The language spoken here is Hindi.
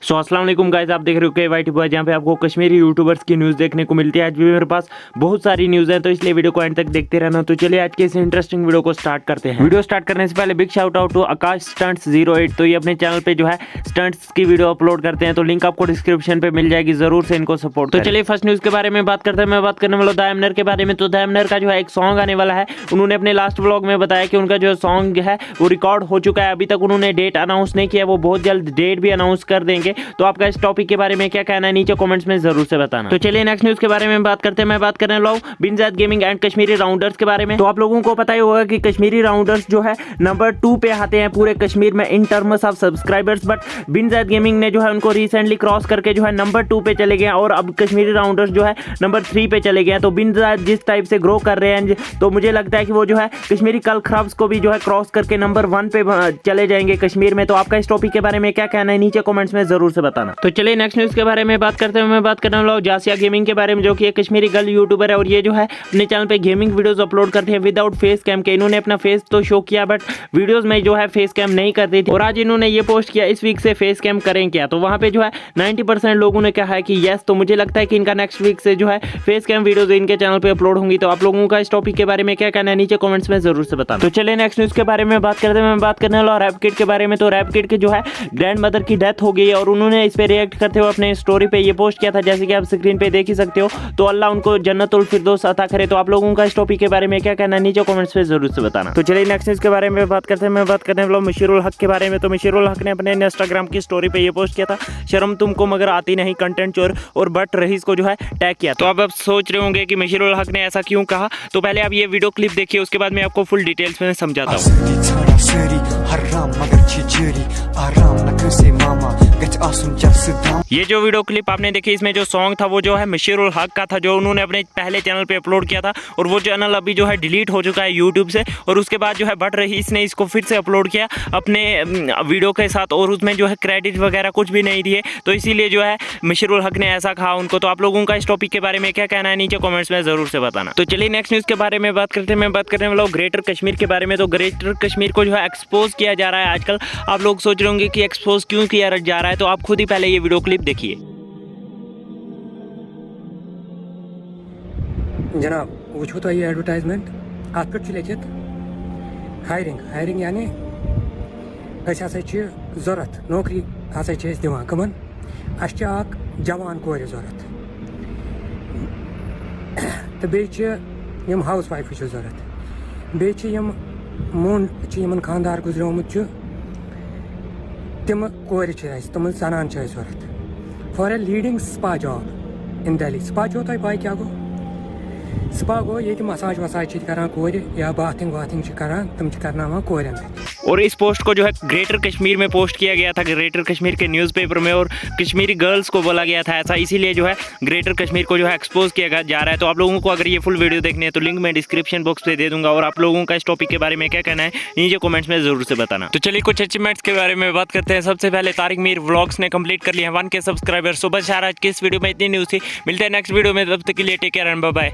सो अस्सलाम वालेकुम गाइस, आप देख रहे हो के वाई टी बॉय, जहाँ पे आपको कश्मीरी यूट्यूबर्स की न्यूज़ देखने को मिलती है। आज भी मेरे पास बहुत सारी न्यूज़ है, तो इसलिए वीडियो को एंड तक देखते रहना। तो चलिए आज के इस इंटरेस्टिंग वीडियो को स्टार्ट करते हैं। वीडियो स्टार्ट करने से पहले big shout out to Akash stunts 08। तो ये अपने चैनल पे जो है स्टंट्स की वीडियो अपलोड करते हैं, तो लिंक आपको डिस्क्रिप्शन पे मिल जाएगी, जरूर से इनको सपोर्ट। तो चलिए फर्स्ट न्यूज़ के बारे में बात करते हैं। मैं बात करने वाला द एमनर के बारे में। तो द एमनर का जो है एक सॉन्ग आने वाला है। उन्होंने अपने लास्ट व्लॉग में बताया कि उनका जो सॉन्ग है वो रिकॉर्ड हो चुका है। अभी तक उन्होंने डेट अनाउंस नहीं किया, वो बहुत जल्द डेट भी अनाउंस कर देंगे। तो आपका इस टॉपिक के बारे में क्या कहना है, नीचे कमेंट्स में जरूर से बताना। तो चलिए नेक्स्ट न्यूज़ के बारे में बात करते हैं। मैं बात करने वाला हूं बिन Zaid gaming and Kashmiri rounders के बारे में। तो आप लोगों को पता ही होगा कि कश्मीरी राउंडर्स जो है नंबर 2 पे आते हैं पूरे कश्मीर में in terms of subscribers, but Bin Zaid gaming ने जो है उनको रिसेंटली क्रॉस करके जो है नंबर 2 पे चले गए और अब कश्मीरी राउंडर्स जो है नंबर 3 पे चले गए। तो बिन ज़ैद जिस टाइप से ग्रो कर रहे हैं, तो मुझे लगता है कि वो जो है कश्मीरी कल खराब्स को भी जो है क्रॉस करके नंबर 1 पे चले जाएंगे कश्मीर में। तो आपका इस टॉपिक के बारे में क्या कहना है, नीचे कमेंट्स में जरूर से बताना। तो चलिए नेक्स्ट न्यूज़ के बारे में बात करते हैं। मैं बात करने वाला हूं जासिया गेमिंग के बारे में, जो कि एक कश्मीरी गर्ल यूट्यूबर है और ये जो है अपने चैनल पे गेमिंग वीडियोस अपलोड करते हैं विदाउट फेस कैम के। इन्होंने अपना फेस तो शो किया बट वीडियोस में जो है फेस कैम नहीं करती थी, और आज इन्होंने ये पोस्ट किया इस वीक से फेस कैम करें क्या। तो वहां पे जो है 90% लोगों ने कहा है कि यस। तो मुझे लगता है कि इनका नेक्स्ट वीक से जो है फेस कैम वीडियोस इनके चैनल पे अपलोड होंगी। तो आप लोगों का इस टॉपिक के बारे में क्या कहना है, नीचे कमेंट्स में जरूर से बताना। तो चलिए नेक्स्ट न्यूज़ के बारे में बात करते हैं। मैं बात करने वाला रैप किड के बारे में। तो रैप किड के जो है ग्रैंड मदर की डेथ हो गई है और उन्होंने इस पे रिएक्ट करते हुए अपने स्टोरी पे ये पोस्ट किया था, जैसे कि आप स्क्रीन पे देख ही सकते हो। तो अल्लाह उनको जन्नतुल फिरदौस अता करे। तो आप लोगों का इस टॉपिक के बारे में क्या कहना है, नीचे कमेंट्स में जरूर से बताना। तो चलिए नेक्स्ट न्यूज़ के बारे में बात करते हैं। मैं बात करने वाला हूं मशीरुल हक के बारे में। तो मशीरुल हक ने अपने इंस्टाग्राम की स्टोरी पे ये पोस्ट किया था, शर्म तुमको मगर आती नहीं कंटेंट चोर, और बट रहीस को जो है टैग किया। तो अब सोच रहे होंगे कि मशीरुल हक ने ऐसा क्यों कहा। तो पहले आप ये वीडियो क्लिप देखिए, उसके बाद मैं आपको फुल डिटेल्स में समझाता हूँ। ये जो वीडियो क्लिप आपने देखी, इसमें जो सॉन्ग था वो जो है मशीरुल हक का था, जो उन्होंने अपने पहले चैनल पे अपलोड किया था, और वो चैनल अभी जो है डिलीट हो चुका है यूट्यूब से। और उसके बाद जो है बट रहीस ने इसको फिर से अपलोड किया अपने वीडियो के साथ, और उसमें जो है क्रेडिट वगैरह कुछ भी नहीं दिए। तो इसीलिए जो है मशीरुल हक ने ऐसा कहा उनको। तो आप लोगों का इस टॉपिक के बारे में क्या कहना है, नीचे कमेंट्स में जरूर से बताना। तो चलिए नेक्स्ट न्यूज़ के बारे में बात करते हैं। मैं बात करने वाला हूं ग्रेटर कश्मीर के बारे में। तो ग्रेटर कश्मीर को जो है एक्सपोज किया जा रहा है आजकल। आप लोग सोच रहे होंगे कि एक्सपोज क्यों किया जा रहा है, तो आप खुद ही पहले ये वीडियो क्लिप देखिए। जनाब वो तो ये एडवर्टाइजमेंट अत पे लिखित हायरिंग हायरिंग यानी जरूरत नौकरी हसा दिवान कमन अक जवान कोर जरूरत तो बेम हाउस वाइफ जरूरत बेम मोन खानदार गुजरोमुत तम कोर तम जनान जरूरत for a leading spa job in Delhi. Spa छो तुम पा क्या गो? स्पा गो ये मसाज वसाज करान कोर या बाथिंग वाथिंग करान, तम करना कोरन। और इस पोस्ट को जो है ग्रेटर कश्मीर में पोस्ट किया गया था, ग्रेटर कश्मीर के न्यूज़पेपर में, और कश्मीरी गर्ल्स को बोला गया था ऐसा, इसीलिए जो है ग्रेटर कश्मीर को जो है एक्सपोज किया जा रहा है। तो आप लोगों को अगर ये फुल वीडियो देखनी है तो लिंक मैं डिस्क्रिप्शन बॉक्स पे दे दूंगा, और आप लोगों का इस टॉपिक के बारे में क्या कहना है, नीचे कमेंट्स में जरूर से बताना। तो चलिए कुछ अचीवमेंट्स के बारे में बात करते हैं। सबसे पहले तारिक मीर व्लॉग्स ने कंप्लीट कर लिया 1K सब्सक्राइबर। सुबह 4 आज की इस वीडियो में इतनी न्यूज़ थी। मिलते हैं नेक्स्ट वीडियो में, तब तक के लिए take care and bye bye.